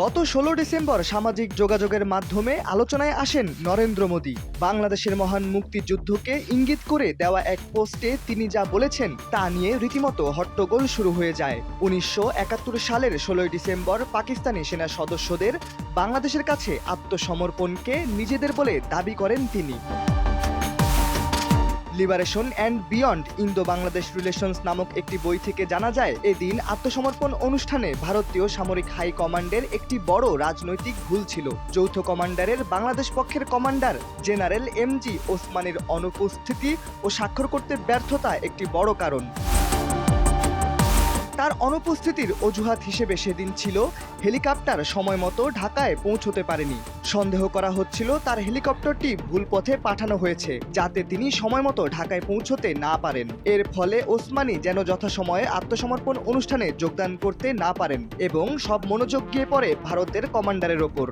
গত ১৬ ডিসেম্বর সামাজিক যোগাযোগের মাধ্যমে আলোচনায় আসেন নরেন্দ্র মোদী। বাংলাদেশের মহান মুক্তিযুদ্ধকে ইঙ্গিত করে দেওয়া এক পোস্টে তিনি যা বলেছেন তা নিয়ে রীতিমতো হট্টগোল শুরু হয়ে যায়। ১৯৭১ সালের ১৬ ডিসেম্বর পাকিস্তানি সেনা সদস্যদের বাংলাদেশের কাছে আত্মসমর্পণকে নিজেদের বলে দাবি করেন তিনি। Liberation and beyond Indo Bangladesh relations নামক একটি বই থেকে জানা যায়, এদিন আত্মসমর্পণ অনুষ্ঠানে ভারতীয় সামরিক হাই কমান্ডের একটি বড় রাজনৈতিক ভুল ছিল। যৌথ কমান্ডারের বাংলাদেশ পক্ষের কমান্ডার জেনারেল এমজি ওসমানীর অনুপস্থিতি ও স্বাক্ষর করতে ব্যর্থতা একটি বড় কারণ। তার অনুপস্থিতির অজুহাত হিসেবে সেদিন ছিল হেলিকপ্টার সময়মতো ঢাকায় পৌঁছতে পারেনি। সন্দেহ করা হচ্ছিল তার হেলিকপ্টারটি ভুল পথে পাঠানো হয়েছে, যাতে তিনি সময়মতো ঢাকায় পৌঁছতে না পারেন। এর ফলে ওসমানী যেন যথাসময়ে আত্মসমর্পণ অনুষ্ঠানে যোগদান করতে না পারেন এবং সব মনোযোগ গিয়ে পড়ে ভারতের কমান্ডারের ওপর।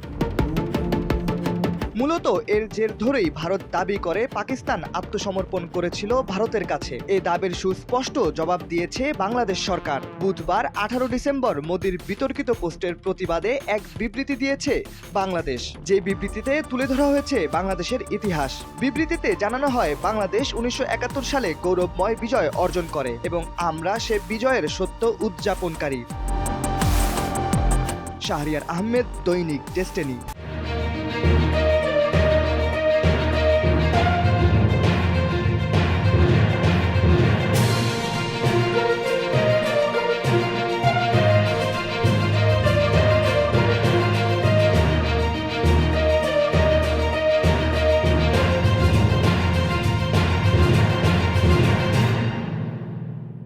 মূলত এর জের ধরেই ভারত দাবি করে পাকিস্তান আত্মসমর্পণ করেছিল ভারতের কাছে। এ দাবির সুস্পষ্ট জবাব দিয়েছে বাংলাদেশ সরকার। বুধবার ১৮ ডিসেম্বর মোদির বিতর্কিত পোস্টের প্রতিবাদে এক বিবৃতি দিয়েছে বাংলাদেশ। যে বিবৃতিতে তুলে ধরা হয়েছে বাংলাদেশের ইতিহাস। বিবৃতিতে জানানো হয়, বাংলাদেশ ১৯৭১ সালে গৌরবময় বিজয় অর্জন করে এবং আমরা সে বিজয়ের সত্য উদযাপনকারী। শাহরিয়ার আহমেদ, দৈনিক ডেস্টিনি।